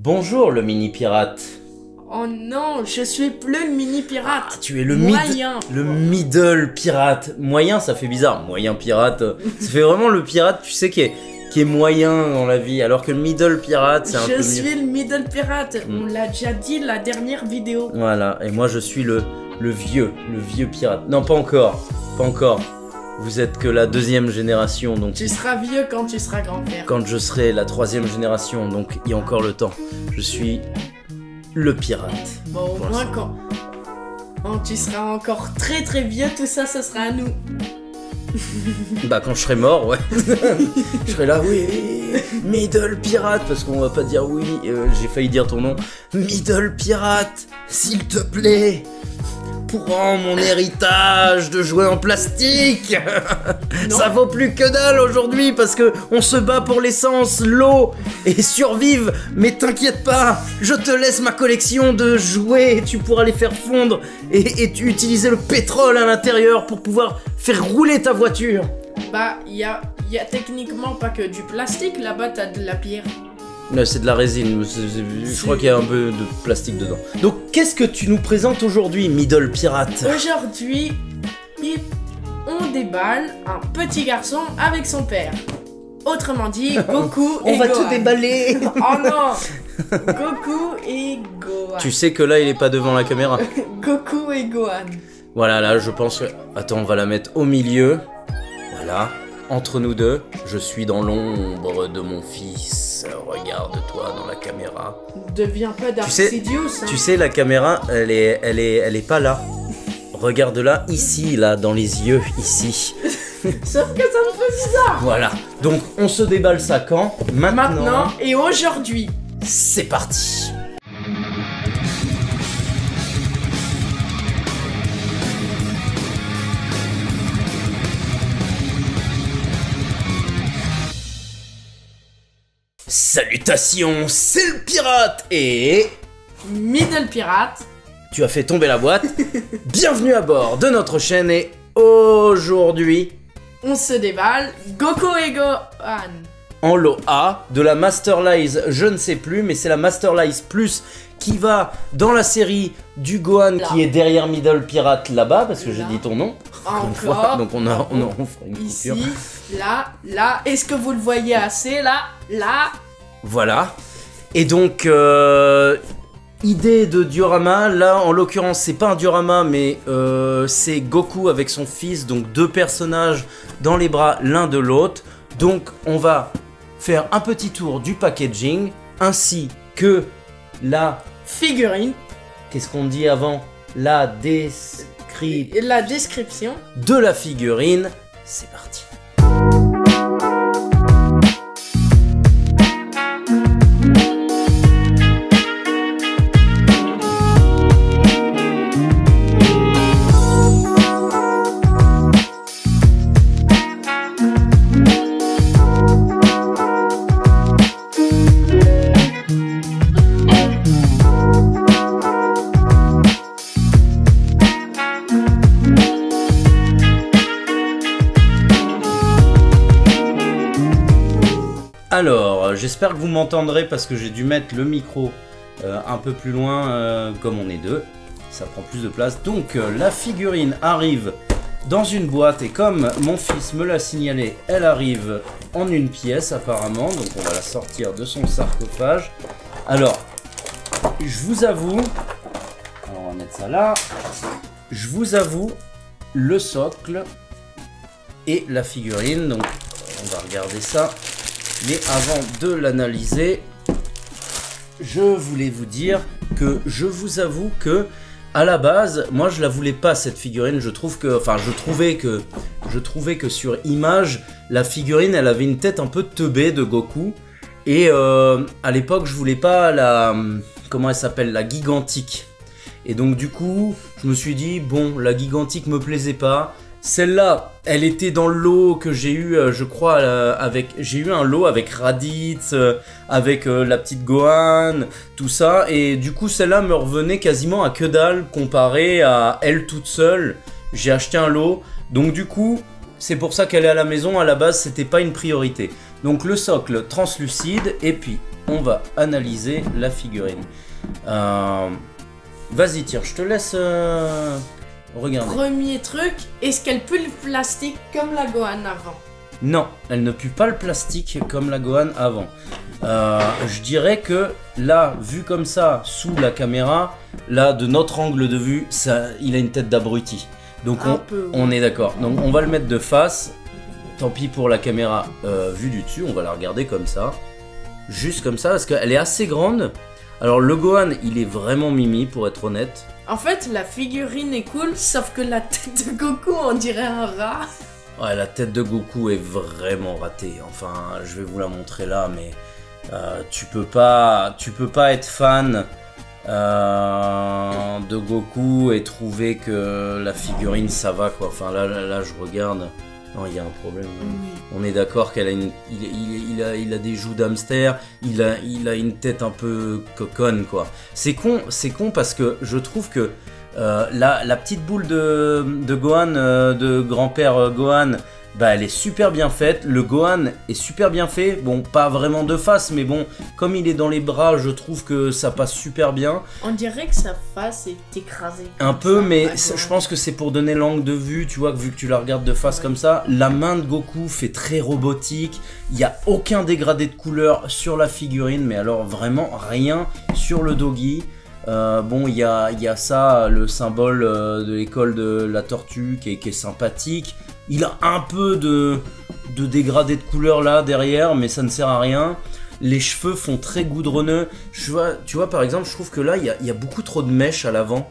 Bonjour le mini pirate. Oh non, je suis plus le mini pirate. Ah, tu es le moyen. Le middle pirate. Moyen, ça fait bizarre. Moyen pirate. Ça fait vraiment le pirate, tu sais, qui est moyen dans la vie. Alors que le middle pirate, c'est un peu mieux. Je suis le middle pirate. On l'a déjà dit la dernière vidéo. Voilà. Et moi, je suis le vieux pirate. Non, pas encore. Pas encore. Vous êtes que la deuxième génération, donc... Tu seras vieux quand tu seras grand-père. Quand je serai la troisième génération, donc il y a encore le temps. Je suis le pirate. Bon, au moins quand tu seras encore très vieux, tout ça, ce sera à nous. Bah quand je serai mort, ouais. Je serai là, oui, middle pirate, parce qu'on va pas dire oui, j'ai failli dire ton nom. Middle pirate, s'il te plaît. Prends mon héritage de jouets en plastique. Ça vaut plus que dalle aujourd'hui parce que on se bat pour l'essence, l'eau et survivre. Mais t'inquiète pas, je te laisse ma collection de jouets et tu pourras les faire fondre et utiliser le pétrole à l'intérieur pour pouvoir faire rouler ta voiture. Bah, y a techniquement pas que du plastique, là-bas t'as de la pierre. C'est de la résine, je crois qu'il y a un peu de plastique dedans. Donc qu'est-ce que tu nous présentes aujourd'hui, Middle Pirate? Aujourd'hui, on déballe un petit garçon avec son père. Autrement dit, Goku et Gohan. On va te déballer. Oh non. Goku et Gohan. Tu sais que là, il est pas devant la caméra. Goku et Gohan. Voilà, là, je pense que... Attends, on va la mettre au milieu. Voilà. Entre nous deux, je suis dans l'ombre de mon fils. Regarde-toi dans la caméra. Deviens pas Dark Sidious. Tu sais, la caméra, elle est pas là. Regarde-la ici, là, dans les yeux, ici. Sauf que ça me fait bizarre. Voilà. Donc, on se déballe ça quand? Maintenant et aujourd'hui. C'est parti. Salutations, c'est le pirate et... Middle Pirate. Tu as fait tomber la boîte. Bienvenue à bord de notre chaîne et aujourd'hui... On se déballe Goku et Gohan. En lot A, de la Masterlize, je ne sais plus, mais c'est la Masterlize Plus qui va dans la série du Gohan qui est derrière Middle Pirate là-bas, parce que j'ai dit ton nom. Encore. Donc on fera une ici, coupure. là. Est-ce que vous le voyez assez? Là. Voilà. Et donc, idée de diorama, là en l'occurrence c'est pas un diorama mais c'est Goku avec son fils, donc deux personnages dans les bras l'un de l'autre. Donc on va faire un petit tour du packaging ainsi que la figurine. Qu'est-ce qu'on dit avant? La description de la figurine. C'est parti. Alors, j'espère que vous m'entendrez parce que j'ai dû mettre le micro un peu plus loin, comme on est deux. Ça prend plus de place. Donc, la figurine arrive dans une boîte et comme mon fils me l'a signalé, elle arrive en une pièce apparemment. Donc, on va la sortir de son sarcophage. Alors, je vous avoue... Alors, on va mettre ça là. Je vous avoue, le socle et la figurine. Donc, on va regarder ça. Mais avant de l'analyser, je voulais vous dire que je vous avoue que à la base, moi je la voulais pas cette figurine. Je trouvais que sur image, la figurine elle avait une tête un peu teubée de Goku. Et à l'époque, je voulais pas la comment elle s'appelle, la gigantique. Et donc du coup, je me suis dit bon, la gigantique me plaisait pas. Celle-là, elle était dans le lot que j'ai eu, je crois, j'ai eu un lot avec Raditz, avec la petite Gohan, tout ça. Et du coup, celle-là me revenait quasiment à que dalle comparé à elle toute seule. J'ai acheté un lot. Donc du coup, c'est pour ça qu'elle est à la maison. À la base, c'était pas une priorité. Donc le socle translucide et puis on va analyser la figurine. Vas-y, tire, je te laisse regarder. Premier truc, est-ce qu'elle pue le plastique comme la Gohan avant? Non, elle ne pue pas le plastique comme la Gohan avant. Je dirais que là, vu comme ça, sous la caméra, là, de notre angle de vue, ça, il a une tête d'abruti. Donc on est d'accord. Donc on va le mettre de face. Tant pis pour la caméra vue du dessus, on va la regarder comme ça. Juste comme ça, parce qu'elle est assez grande. Alors le Gohan, il est vraiment mimi, pour être honnête. En fait, la figurine est cool, sauf que la tête de Goku, on dirait un rat. Ouais, la tête de Goku est vraiment ratée. Enfin, je vais vous la montrer là, mais tu peux pas être fan de Goku et trouver que la figurine ça va quoi. Enfin là je regarde. Non, il y a un problème. Oui. On est d'accord qu'elle a il a des joues d'hamster, il a une tête un peu coconne quoi. C'est con parce que je trouve que la petite boule de Gohan, de grand-père Gohan, bah elle est super bien faite. Le Gohan est super bien fait. Bon, pas vraiment de face, mais bon, comme il est dans les bras, je trouve que ça passe super bien. On dirait que sa face est écrasée. Un peu, mais je pense que c'est pour donner l'angle de vue, tu vois, vu que tu la regardes de face comme ça. La main de Goku fait très robotique. Il n'y a aucun dégradé de couleur sur la figurine, mais alors vraiment rien sur le Doggy. Bon, il y a ça, le symbole de l'école de la tortue qui est sympathique. Il a un peu de dégradé de couleur là derrière, mais ça ne sert à rien. Les cheveux font très goudronneux. Tu vois par exemple, je trouve que là, il y a beaucoup trop de mèches à l'avant.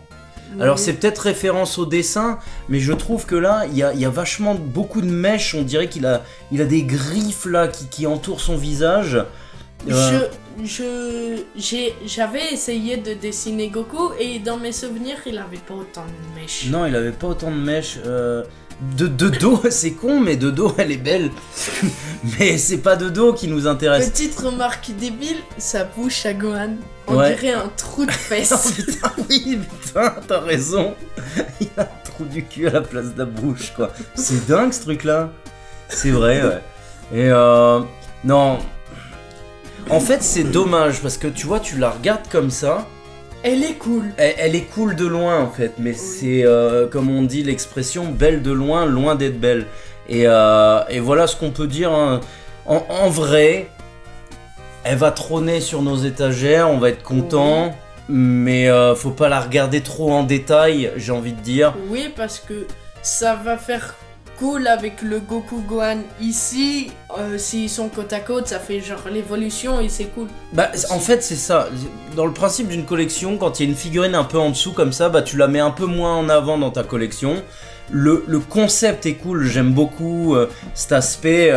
Oui. Alors c'est peut-être référence au dessin, mais je trouve que là, il y a vachement beaucoup de mèches. On dirait qu'il a des griffes là qui entourent son visage. J'avais essayé de dessiner Goku et dans mes souvenirs, il avait pas autant de mèches. Non, il avait pas autant de mèches. De dos, c'est con, mais de dos, elle est belle. Mais c'est pas de dos qui nous intéresse. Petite remarque débile, sa bouche à Gohan, on dirait un trou de fesse. Putain, oui, putain, t'as raison. Il a un trou du cul à la place de la bouche, quoi. C'est dingue ce truc-là. C'est vrai, ouais. Et non. En fait, c'est dommage parce que tu vois, tu la regardes comme ça. Elle est cool. Elle est cool de loin en fait, mais oui. C'est comme on dit l'expression belle de loin, loin d'être belle. Et voilà ce qu'on peut dire. Hein. En vrai, elle va trôner sur nos étagères, on va être content. Oui. Mais faut pas la regarder trop en détail, j'ai envie de dire. Oui, parce que ça va faire cool avec le Goku Gohan ici. S'ils sont côte à côte, ça fait genre l'évolution et c'est cool. Bah en fait c'est ça. Dans le principe d'une collection, quand il y a une figurine un peu en dessous comme ça, bah tu la mets un peu moins en avant dans ta collection. Le concept est cool, j'aime beaucoup cet aspect.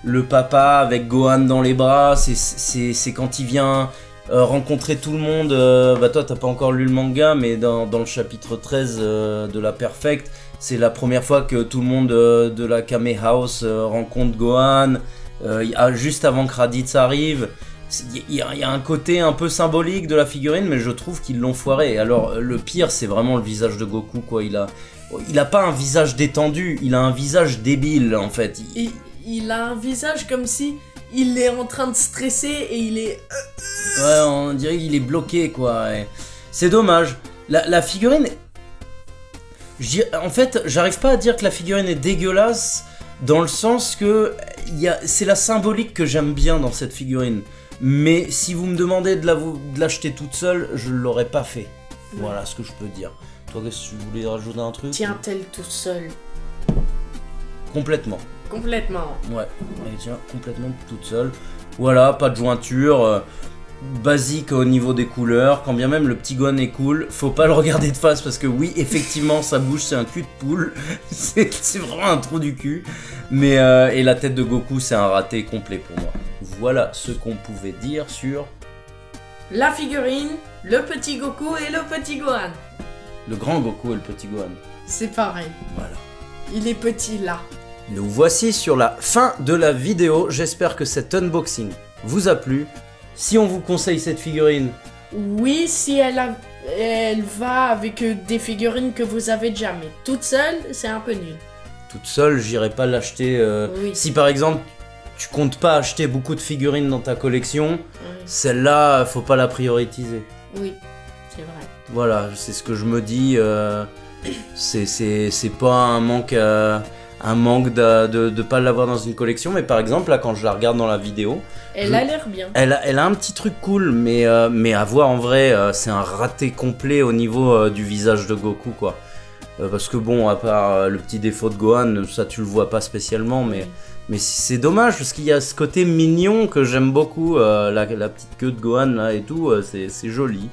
Le papa avec Gohan dans les bras, c'est quand il vient rencontrer tout le monde. Bah toi t'as pas encore lu le manga, mais dans le chapitre 13 de la Perfect, c'est la première fois que tout le monde de la Kame House rencontre Gohan, juste avant que Raditz arrive. Il y a un côté un peu symbolique de la figurine, mais je trouve qu'ils l'ont foiré. Alors le pire, c'est vraiment le visage de Goku, quoi. Il a pas un visage détendu, il a un visage débile, en fait. Il a un visage comme si il est en train de stresser et il est... Ouais, on dirait qu'il est bloqué, quoi. C'est dommage. La figurine... En fait, j'arrive pas à dire que la figurine est dégueulasse, dans le sens que c'est la symbolique que j'aime bien dans cette figurine. Mais si vous me demandez de l'acheter toute seule, je l'aurais pas fait. Voilà ce que je peux dire. Toi, qu'est-ce que tu voulais rajouter un truc? Tient-elle toute seule? Complètement. Complètement. Ouais, elle tient complètement toute seule. Voilà, pas de jointure. Basique au niveau des couleurs, quand bien même le petit Gohan est cool, faut pas le regarder de face parce que oui, effectivement, sa bouche c'est un cul de poule, c'est vraiment un trou du cul, mais et la tête de Goku c'est un raté complet pour moi. Voilà ce qu'on pouvait dire sur la figurine, le petit Goku et le petit Gohan. Le grand Goku et le petit Gohan. C'est pareil. Voilà. Il est petit là. Nous voici sur la fin de la vidéo, j'espère que cet unboxing vous a plu. Si on vous conseille cette figurine... Oui, si elle va avec des figurines que vous avez déjà, mais toute seule, c'est un peu nul. Toute seule, j'irai pas l'acheter. Oui. Si par exemple, tu comptes pas acheter beaucoup de figurines dans ta collection, Oui. celle-là, faut pas la prioriser. Oui, c'est vrai. Voilà, c'est ce que je me dis. C'est pas un manque de pas l'avoir dans une collection, mais par exemple, là, quand je la regarde dans la vidéo, Elle a l'air bien. elle a un petit truc cool, mais à voir en vrai, c'est un raté complet au niveau du visage de Goku, quoi. Parce que bon, à part le petit défaut de Gohan, ça tu le vois pas spécialement, mais c'est dommage parce qu'il y a ce côté mignon que j'aime beaucoup, la petite queue de Gohan là et tout, c'est joli.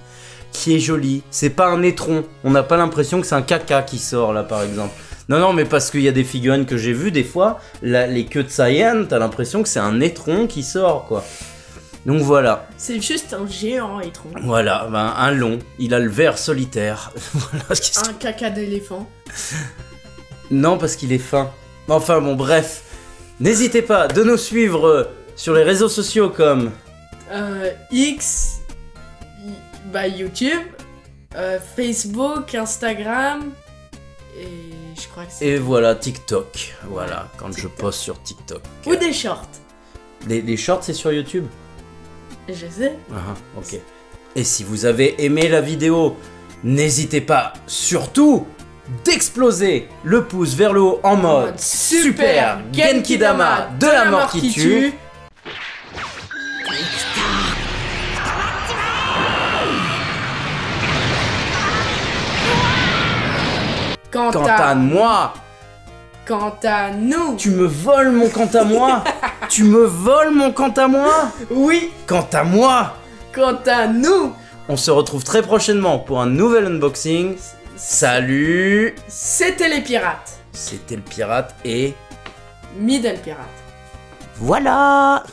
Qui est joli, c'est pas un étron, on n'a pas l'impression que c'est un caca qui sort là par exemple. Non, mais parce qu'il y a des figurines que j'ai vues des fois, les queues de Saiyan, t'as l'impression que c'est un étron qui sort quoi. Donc voilà. C'est juste un géant étron. Voilà, ben, un long, il a le vert solitaire. Voilà, Un caca d'éléphant. Non, parce qu'il est fin. Enfin bon, bref. N'hésitez pas de nous suivre sur les réseaux sociaux comme X, YouTube, Facebook, Instagram, et je crois que c'est... Et voilà, TikTok. Voilà, quand TikTok. je poste sur TikTok. Ou des shorts. Les shorts, c'est sur YouTube? Je sais. Ah, ok. Et si vous avez aimé la vidéo, n'hésitez pas surtout d'exploser le pouce vers le haut en mode Super Genkidama de la mort qui tue. Quant à moi, Quant à nous. tu me voles mon quant à moi. Tu me voles mon quant à moi. Oui. Quant à moi. Quant à nous. On se retrouve très prochainement pour un nouvel unboxing. Salut. C'était les pirates. C'était le pirate et... Middle pirate. Voilà.